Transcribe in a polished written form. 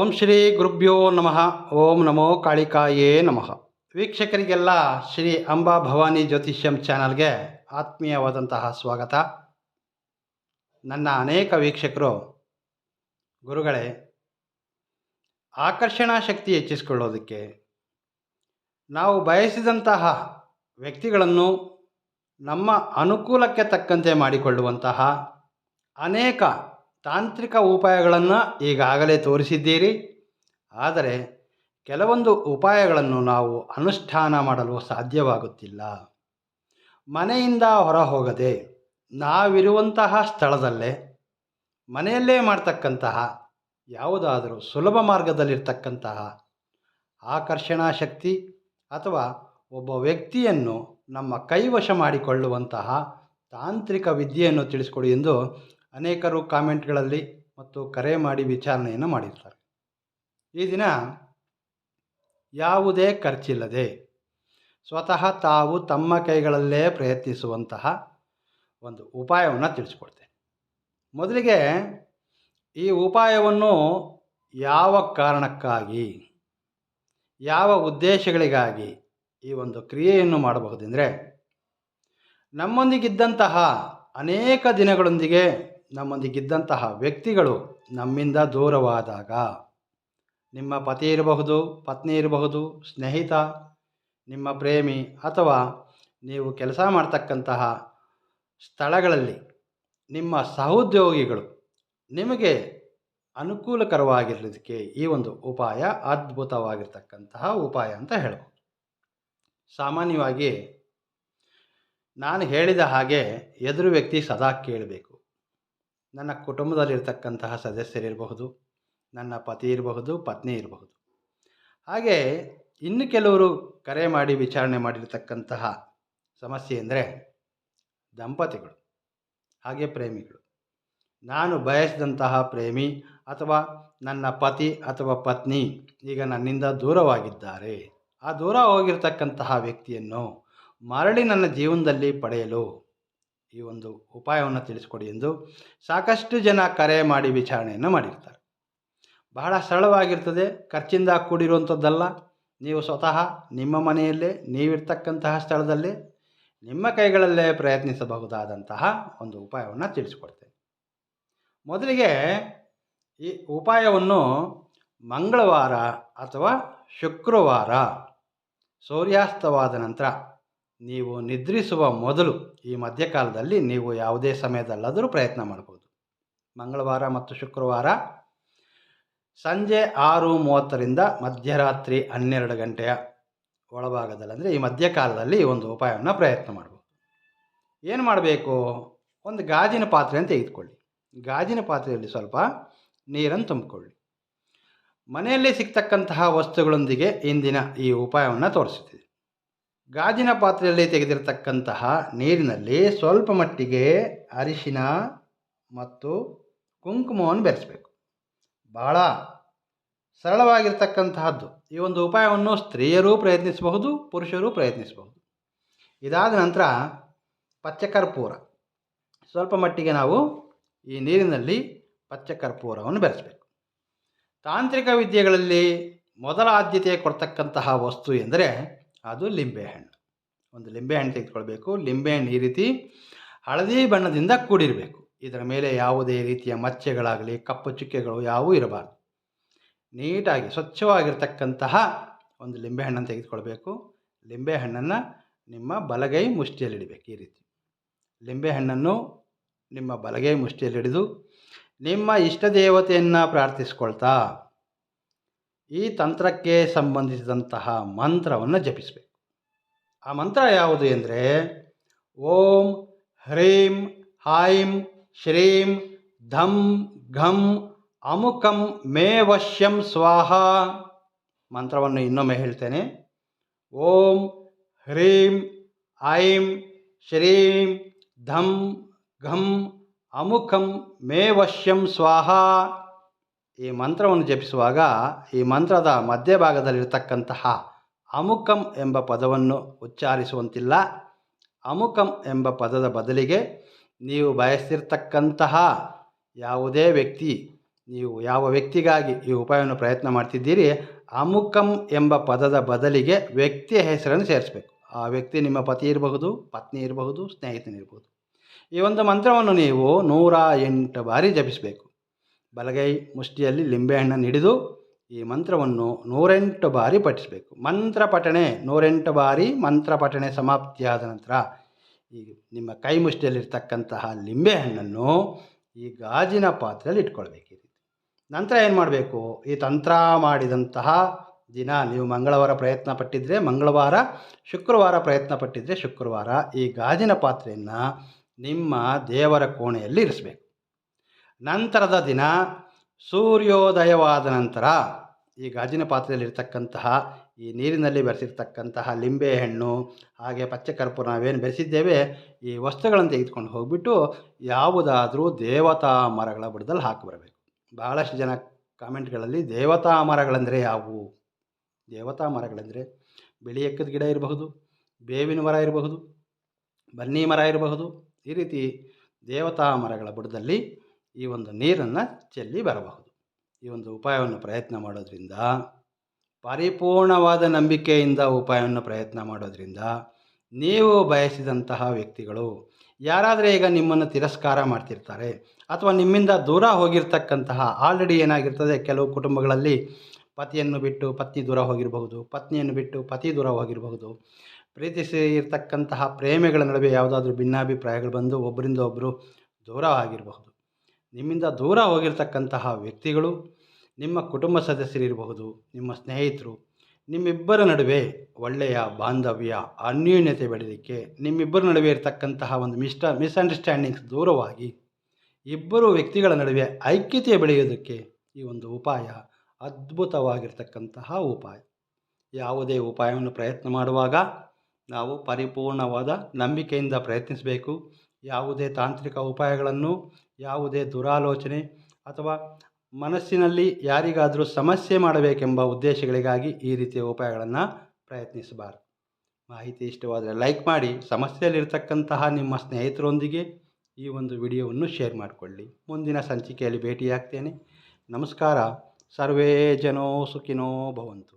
ಓಂ ಶ್ರೀ ಗುರುಭ್ಯೋ ನಮಃ. ಓಂ ನಮೋ ಕಾಳಿಕಾಯೇ ನಮಃ. ವೀಕ್ಷಕರಿಗೆಲ್ಲ ಶ್ರೀ ಅಂಬಾ ಭವಾನಿ ಜ್ಯೋತಿಷ್ಯಂ ಚಾನಲ್ಗೆ ಆತ್ಮೀಯವಾದಂತಹ ಸ್ವಾಗತ. ನನ್ನ ಅನೇಕ ವೀಕ್ಷಕರು, ಗುರುಗಳೇ, ಆಕರ್ಷಣಾ ಶಕ್ತಿ ಹೆಚ್ಚಿಸಿಕೊಳ್ಳೋದಕ್ಕೆ ನಾವು ಬಯಸಿದಂತಹ ವ್ಯಕ್ತಿಗಳನ್ನು ನಮ್ಮ ಅನುಕೂಲಕ್ಕೆ ತಕ್ಕಂತೆ ಮಾಡಿಕೊಳ್ಳುವಂತಹ ಅನೇಕ ತಾಂತ್ರಿಕ ಉಪಾಯಗಳನ್ನು ಈಗಾಗಲೇ ತೋರಿಸಿದ್ದೀರಿ. ಆದರೆ ಕೆಲವೊಂದು ಉಪಾಯಗಳನ್ನು ನಾವು ಅನುಷ್ಠಾನ ಮಾಡಲು ಸಾಧ್ಯವಾಗುತ್ತಿಲ್ಲ. ಮನೆಯಿಂದ ಹೊರ ಹೋಗದೆ ನಾವಿರುವಂತಹ ಸ್ಥಳದಲ್ಲೇ ಮನೆಯಲ್ಲೇ ಮಾಡ್ತಕ್ಕಂತಹ ಯಾವುದಾದರೂ ಸುಲಭ ಮಾರ್ಗದಲ್ಲಿರ್ತಕ್ಕಂತಹ ಆಕರ್ಷಣಾ ಶಕ್ತಿ ಅಥವಾ ಒಬ್ಬ ವ್ಯಕ್ತಿಯನ್ನು ನಮ್ಮ ಕೈವಶ ಮಾಡಿಕೊಳ್ಳುವಂತಹ ತಾಂತ್ರಿಕ ವಿದ್ಯೆಯನ್ನು ತಿಳಿಸ್ಕೊಡಿ ಎಂದು ಅನೇಕರು ಕಾಮೆಂಟ್ಗಳಲ್ಲಿ ಮತ್ತು ಕರೆ ಮಾಡಿ ವಿಚಾರಣೆಯನ್ನು ಮಾಡಿರ್ತಾರೆ. ಈ ದಿನ ಯಾವುದೇ ಖರ್ಚಿಲ್ಲದೆ ಸ್ವತಃ ತಾವು ತಮ್ಮ ಕೈಗಳಲ್ಲೇ ಪ್ರಯತ್ನಿಸುವಂತಹ ಒಂದು ಉಪಾಯವನ್ನು ತಿಳಿಸ್ಕೊಡ್ತೇನೆ. ಮೊದಲಿಗೆ ಈ ಉಪಾಯವನ್ನು ಯಾವ ಕಾರಣಕ್ಕಾಗಿ, ಯಾವ ಉದ್ದೇಶಗಳಿಗಾಗಿ ಈ ಒಂದು ಕ್ರಿಯೆಯನ್ನು ಮಾಡಬಹುದೆಂದರೆ, ನಮ್ಮೊಂದಿಗಿದ್ದಂತಹ ಅನೇಕ ದಿನಗಳೊಂದಿಗೆ ನಮ್ಮೊಂದಿಗಿದ್ದಂತಹ ವ್ಯಕ್ತಿಗಳು ನಮ್ಮಿಂದ ದೂರವಾದಾಗ, ನಿಮ್ಮ ಪತಿ ಇರಬಹುದು, ಪತ್ನಿ ಇರಬಹುದು, ಸ್ನೇಹಿತ, ನಿಮ್ಮ ಪ್ರೇಮಿ, ಅಥವಾ ನೀವು ಕೆಲಸ ಮಾಡ್ತಕ್ಕಂತಹ ಸ್ಥಳಗಳಲ್ಲಿ ನಿಮ್ಮ ಸಹೋದ್ಯೋಗಿಗಳು ನಿಮಗೆ ಅನುಕೂಲಕರವಾಗಿರಲಿಕ್ಕೆ ಈ ಒಂದು ಉಪಾಯ ಅದ್ಭುತವಾಗಿರ್ತಕ್ಕಂತಹ ಉಪಾಯ ಅಂತ ಹೇಳ್ಬೋದು. ಸಾಮಾನ್ಯವಾಗಿ ನಾನು ಹೇಳಿದ ಹಾಗೆ ಎದುರು ವ್ಯಕ್ತಿ ಸದಾ ಕೇಳಬೇಕು. ನನ್ನ ಕುಟುಂಬದಲ್ಲಿರ್ತಕ್ಕಂತಹ ಸದಸ್ಯರಿರಬಹುದು, ನನ್ನ ಪತಿ ಇರಬಹುದು, ಪತ್ನಿ ಇರಬಹುದು. ಹಾಗೆ ಇನ್ನು ಕೆಲವರು ಕರೆ ಮಾಡಿ ವಿಚಾರಣೆ ಮಾಡಿರ್ತಕ್ಕಂತಹ ಸಮಸ್ಯೆ ಅಂದರೆ ದಂಪತಿಗಳು, ಹಾಗೆ ಪ್ರೇಮಿಗಳು. ನಾನು ಬಯಸಿದಂತಹ ಪ್ರೇಮಿ ಅಥವಾ ನನ್ನ ಪತಿ ಅಥವಾ ಪತ್ನಿ ಈಗ ನನ್ನಿಂದ ದೂರವಾಗಿದ್ದಾರೆ. ಆ ದೂರ ಹೋಗಿರ್ತಕ್ಕಂತಹ ವ್ಯಕ್ತಿಯನ್ನು ಮರಳಿ ನನ್ನ ಜೀವನದಲ್ಲಿ ಪಡೆಯಲು ಈ ಒಂದು ಉಪಾಯವನ್ನು ತಿಳಿಸ್ಕೊಡಿ ಎಂದು ಸಾಕಷ್ಟು ಜನ ಕರೆ ಮಾಡಿ ವಿಚಾರಣೆಯನ್ನು ಮಾಡಿರ್ತಾರೆ. ಬಹಳ ಸರಳವಾಗಿರ್ತದೆ, ಖರ್ಚಿಂದ ಕೂಡಿರುವಂಥದ್ದಲ್ಲ. ನೀವು ಸ್ವತಃ ನಿಮ್ಮ ಮನೆಯಲ್ಲೇ, ನೀವಿರ್ತಕ್ಕಂತಹ ಸ್ಥಳದಲ್ಲೇ ನಿಮ್ಮ ಕೈಗಳಲ್ಲೇ ಪ್ರಯತ್ನಿಸಬಹುದಾದಂತಹ ಒಂದು ಉಪಾಯವನ್ನು ತಿಳಿಸ್ಕೊಡ್ತೇನೆ. ಮೊದಲಿಗೆ ಈ ಉಪಾಯವನ್ನು ಮಂಗಳವಾರ ಅಥವಾ ಶುಕ್ರವಾರ ಸೂರ್ಯಾಸ್ತವಾದ ನಂತರ ನೀವು ನಿದ್ರಿಸುವ ಮೊದಲು ಈ ಮಧ್ಯಕಾಲದಲ್ಲಿ ನೀವು ಯಾವುದೇ ಸಮಯದಲ್ಲಾದರೂ ಪ್ರಯತ್ನ ಮಾಡ್ಬೋದು. ಮಂಗಳವಾರ ಮತ್ತು ಶುಕ್ರವಾರ ಸಂಜೆ 6:30ರಿಂದ ಮಧ್ಯರಾತ್ರಿ 12 ಗಂಟೆಯ ಒಳಭಾಗದಲ್ಲಿ, ಅಂದರೆ ಈ ಮಧ್ಯಕಾಲದಲ್ಲಿ ಈ ಒಂದು ಉಪಾಯವನ್ನು ಪ್ರಯತ್ನ ಮಾಡ್ಬೋದು. ಏನು ಮಾಡಬೇಕು? ಒಂದು ಗಾಜಿನ ಪಾತ್ರೆಯನ್ನು ತೆಗೆದುಕೊಳ್ಳಿ. ಗಾಜಿನ ಪಾತ್ರೆಯಲ್ಲಿ ಸ್ವಲ್ಪ ನೀರನ್ನು ತುಂಬಿಕೊಳ್ಳಿ. ಮನೆಯಲ್ಲಿ ಸಿಗ್ತಕ್ಕಂತಹ ವಸ್ತುಗಳೊಂದಿಗೆ ಇಂದಿನ ಈ ಉಪಾಯವನ್ನು ತೋರಿಸುತ್ತಿದೆ. ಗಾಜಿನ ಪಾತ್ರೆಯಲ್ಲಿ ತೆಗೆದಿರತಕ್ಕಂತಹ ನೀರಿನಲ್ಲಿ ಸ್ವಲ್ಪ ಮಟ್ಟಿಗೆ ಅರಿಶಿನ ಮತ್ತು ಕುಂಕುಮವನ್ನು ಬೆರೆಸಬೇಕು. ಬಹಳ ಸರಳವಾಗಿರ್ತಕ್ಕಂತಹದ್ದು. ಈ ಒಂದು ಉಪಾಯವನ್ನು ಸ್ತ್ರೀಯರೂ ಪ್ರಯತ್ನಿಸಬಹುದು, ಪುರುಷರೂ ಪ್ರಯತ್ನಿಸಬಹುದು. ಇದಾದ ನಂತರ ಪಚ್ಚಕರ್ಪೂರ, ಸ್ವಲ್ಪ ಮಟ್ಟಿಗೆ ನಾವು ಈ ನೀರಿನಲ್ಲಿ ಪಚ್ಚಕರ್ಪೂರವನ್ನು ಬೆರೆಸಬೇಕು. ತಾಂತ್ರಿಕ ವಿದ್ಯೆಗಳಲ್ಲಿ ಮೊದಲ ಆದ್ಯತೆ ಕೊಡ್ತಕ್ಕಂತಹ ವಸ್ತು ಎಂದರೆ ಅದು ಲಿಂಬೆಹಣ್ಣು. ಒಂದು ಲಿಂಬೆಹಣ್ಣು ತೆಗೆದುಕೊಳ್ಬೇಕು. ಲಿಂಬೆಹಣ್ಣು ಈ ರೀತಿ ಹಳದಿ ಬಣ್ಣದಿಂದ ಕೂಡಿರಬೇಕು. ಇದರ ಮೇಲೆ ಯಾವುದೇ ರೀತಿಯ ಮಚ್ಚೆಗಳಾಗಲಿ, ಕಪ್ಪು ಚುಕ್ಕೆಗಳು ಯಾವುವೂ ಇರಬಾರ್ದು. ನೀಟಾಗಿ ಸ್ವಚ್ಛವಾಗಿರ್ತಕ್ಕಂತಹ ಒಂದು ಲಿಂಬೆಹಣ್ಣನ್ನು ತೆಗೆದುಕೊಳ್ಬೇಕು. ಲಿಂಬೆಹಣ್ಣನ್ನು ನಿಮ್ಮ ಬಲಗೈ ಮುಷ್ಟಿಯಲ್ಲಿಡಬೇಕು. ಈ ರೀತಿ ಲಿಂಬೆಹಣ್ಣನ್ನು ನಿಮ್ಮ ಬಲಗೈ ಮುಷ್ಟಿಯಲ್ಲಿಡಿದು ನಿಮ್ಮ ಇಷ್ಟ ದೇವತೆಯನ್ನು ಪ್ರಾರ್ಥಿಸ್ಕೊಳ್ತಾ ಈ ತಂತ್ರಕ್ಕೆ ಸಂಬಂಧಿಸಿದಂತಹ ಮಂತ್ರವನ್ನು ಜಪಿಸಬೇಕು. ಆ ಮಂತ್ರ ಯಾವುದು ಎಂದರೆ ಓಂ ಹ್ರೀಂ ಹಾಯಿಂ ಶ್ರೀಂ ಧಂ ಘಂ ಅಮುಕಂ ಮೇ ವಶ್ಯಂ ಸ್ವಾಹ. ಮಂತ್ರವನ್ನು ಇನ್ನೊಮ್ಮೆ ಹೇಳ್ತೇನೆ. ಓಂ ಹ್ರೀಂ ಐಂ ಶ್ರೀಂ ಧಂ ಘಂ ಅಮುಕಂ ಮೇ ವಶ್ಯಂ ಸ್ವಾಹ. ಈ ಮಂತ್ರವನ್ನು ಜಪಿಸುವಾಗ ಈ ಮಂತ್ರದ ಮಧ್ಯಭಾಗದಲ್ಲಿರ್ತಕ್ಕಂತಹ ಅಮುಕಂ ಎಂಬ ಪದವನ್ನು ಉಚ್ಚಾರಿಸುವಂತಿಲ್ಲ. ಅಮುಕಂ ಎಂಬ ಪದದ ಬದಲಿಗೆ ನೀವು ಬಯಸ್ತಿರ್ತಕ್ಕಂತಹ ಯಾವುದೇ ವ್ಯಕ್ತಿ ನೀವು ಯಾವ ವ್ಯಕ್ತಿಗಾಗಿ ಈ ಉಪಾಯವನ್ನು ಪ್ರಯತ್ನ ಮಾಡ್ತಿದ್ದೀರಿ, ಅಮುಕಂ ಎಂಬ ಪದದ ಬದಲಿಗೆ ವ್ಯಕ್ತಿಯ ಹೆಸರನ್ನು ಸೇರಿಸಬೇಕು. ಆ ವ್ಯಕ್ತಿ ನಿಮ್ಮ ಪತಿ ಇರಬಹುದು, ಪತ್ನಿ ಇರಬಹುದು, ಸ್ನೇಹಿತನಿರಬಹುದು. ಈ ಒಂದು ಮಂತ್ರವನ್ನು ನೀವು 108 ಬಾರಿ ಜಪಿಸಬೇಕು. ಬಲಗೈ ಮುಷ್ಟಿಯಲ್ಲಿ ಲಿಂಬೆಹಣ್ಣನ್ನು ಹಿಡಿದು ಈ ಮಂತ್ರವನ್ನು 108 ಬಾರಿ ಪಠಿಸಬೇಕು. ಮಂತ್ರ ಪಠಣೆ 108 ಬಾರಿ ಮಂತ್ರ ಪಠಣೆ ಸಮಾಪ್ತಿಯಾದ ನಂತರ ಈ ನಿಮ್ಮ ಕೈ ಮುಷ್ಟಿಯಲ್ಲಿರ್ತಕ್ಕಂತಹ ಲಿಂಬೆಹಣ್ಣನ್ನು ಈ ಗಾಜಿನ ಪಾತ್ರೆಯಲ್ಲಿ ಇಟ್ಕೊಳ್ಬೇಕು. ನಂತರ ಏನು ಮಾಡಬೇಕು, ಈ ತಂತ್ರ ಮಾಡಿದಂತಹ ದಿನ ನೀವು ಮಂಗಳವಾರ ಪ್ರಯತ್ನ ಪಟ್ಟಿದ್ದರೆ ಮಂಗಳವಾರ, ಶುಕ್ರವಾರ ಪ್ರಯತ್ನ ಪಟ್ಟಿದ್ದರೆ ಶುಕ್ರವಾರ ಈ ಗಾಜಿನ ಪಾತ್ರೆಯನ್ನು ನಿಮ್ಮ ದೇವರ ಕೋಣೆಯಲ್ಲಿ ಇರಿಸಬೇಕು. ನಂತರದ ದಿನ ಸೂರ್ಯೋದಯವಾದ ನಂತರ ಈ ಗಾಜಿನ ಪಾತ್ರೆಯಲ್ಲಿರ್ತಕ್ಕಂತಹ ಈ ನೀರಿನಲ್ಲಿ ಬೆರೆಸಿರ್ತಕ್ಕಂತಹ ಲಿಂಬೆಹಣ್ಣು ಹಾಗೆ ಪಚ್ಚೆ ಕರ್ಪೂರ ನಾವೇನು ಬೆರೆಸಿದ್ದೇವೆ ಈ ವಸ್ತುಗಳನ್ನು ತೆಗೆದುಕೊಂಡು ಹೋಗಿಬಿಟ್ಟು ಯಾವುದಾದ್ರೂ ದೇವತಾ ಮರಗಳ ಬುಡದಲ್ಲಿ ಹಾಕಿಬರಬೇಕು. ಭಾಳಷ್ಟು ಜನ ಕಾಮೆಂಟ್ಗಳಲ್ಲಿ ದೇವತಾ ಮರಗಳೆಂದರೆ ಯಾವುವು? ದೇವತಾ ಮರಗಳೆಂದರೆ ಬಿಳಿ ಎಕ್ಕದ ಗಿಡ ಇರಬಹುದು, ಬೇವಿನ ಮರ ಇರಬಹುದು, ಬನ್ನಿ ಮರ ಇರಬಹುದು. ಈ ರೀತಿ ದೇವತಾ ಮರಗಳ ಬುಡದಲ್ಲಿ ಈ ಒಂದು ನೀರನ್ನು ಚೆಲ್ಲಿ ಬರಬಹುದು. ಈ ಒಂದು ಉಪಾಯವನ್ನು ಪ್ರಯತ್ನ ಮಾಡೋದ್ರಿಂದ, ಪರಿಪೂರ್ಣವಾದ ನಂಬಿಕೆಯಿಂದ ಉಪಾಯವನ್ನು ಪ್ರಯತ್ನ ಮಾಡೋದ್ರಿಂದ ನೀವು ಬಯಸಿದಂತಹ ವ್ಯಕ್ತಿಗಳು ಯಾರಾದರೆ ಈಗ ನಿಮ್ಮನ್ನು ತಿರಸ್ಕಾರ ಮಾಡ್ತಿರ್ತಾರೆ ಅಥವಾ ನಿಮ್ಮಿಂದ ದೂರ ಹೋಗಿರ್ತಕ್ಕಂತಹ, ಆಲ್ರೆಡಿ ಏನಾಗಿರ್ತದೆ ಕೆಲವು ಕುಟುಂಬಗಳಲ್ಲಿ ಪತಿಯನ್ನು ಬಿಟ್ಟು ಪತ್ನಿ ದೂರ ಹೋಗಿರಬಹುದು, ಪತ್ನಿಯನ್ನು ಬಿಟ್ಟು ಪತಿ ದೂರ ಹೋಗಿರಬಹುದು, ಪ್ರೀತಿಸಿ ಇರ್ತಕ್ಕಂತಹ ಪ್ರೇಮಿಗಳ ನಡುವೆ ಯಾವುದಾದ್ರೂ ಭಿನ್ನಾಭಿಪ್ರಾಯಗಳು ಬಂದು ಒಬ್ಬರಿಂದ ಒಬ್ಬರು ದೂರ ಆಗಿರಬಹುದು. ನಿಮ್ಮಿಂದ ದೂರ ಹೋಗಿರ್ತಕ್ಕಂತಹ ವ್ಯಕ್ತಿಗಳು ನಿಮ್ಮ ಕುಟುಂಬ ಸದಸ್ಯರಿರಬಹುದು, ನಿಮ್ಮ ಸ್ನೇಹಿತರು, ನಿಮ್ಮಿಬ್ಬರ ನಡುವೆ ಒಳ್ಳೆಯ ಬಾಂಧವ್ಯ ಅನ್ಯೋನ್ಯತೆ ಬೆಳೆಯಲಿಕ್ಕೆ, ನಿಮ್ಮಿಬ್ಬರ ನಡುವೆ ಇರತಕ್ಕಂತಹ ಒಂದು ಮಿಸ್ಅಂಡರ್ಸ್ಟ್ಯಾಂಡಿಂಗ್ಸ್ ದೂರವಾಗಿ ಇಬ್ಬರು ವ್ಯಕ್ತಿಗಳ ನಡುವೆ ಐಕ್ಯತೆ ಬೆಳೆಯೋದಕ್ಕೆ ಈ ಒಂದು ಉಪಾಯ ಅದ್ಭುತವಾಗಿರ್ತಕ್ಕಂತಹ ಉಪಾಯ. ಯಾವುದೇ ಉಪಾಯವನ್ನು ಪ್ರಯತ್ನ ಮಾಡುವಾಗ ನಾವು ಪರಿಪೂರ್ಣವಾದ ನಂಬಿಕೆಯಿಂದ ಪ್ರಯತ್ನಿಸಬೇಕು. ಯಾವುದೇ ತಾಂತ್ರಿಕ ಉಪಾಯಗಳನ್ನು, ಯಾವುದೇ ದುರಾಲೋಚನೆ ಅಥವಾ ಮನಸ್ಸಿನಲ್ಲಿ ಯಾರಿಗಾದರೂ ಸಮಸ್ಯೆ ಮಾಡಬೇಕೆಂಬ ಉದ್ದೇಶಗಳಿಗಾಗಿ ಈ ರೀತಿಯ ಉಪಾಯಗಳನ್ನು ಪ್ರಯತ್ನಿಸಬಾರದು. ಮಾಹಿತಿ ಇಷ್ಟವಾದರೆ ಲೈಕ್ ಮಾಡಿ, ಸಮಸ್ಯೆಯಲ್ಲಿರ್ತಕ್ಕಂತಹ ನಿಮ್ಮ ಸ್ನೇಹಿತರೊಂದಿಗೆ ಈ ಒಂದು ವಿಡಿಯೋವನ್ನು ಶೇರ್ ಮಾಡಿಕೊಳ್ಳಿ. ಮುಂದಿನ ಸಂಚಿಕೆಯಲ್ಲಿ ಭೇಟಿಯಾಗ್ತೇನೆ. ನಮಸ್ಕಾರ. ಸರ್ವೇ ಜನೋ ಸುಖಿನೋ ಭವಂತು.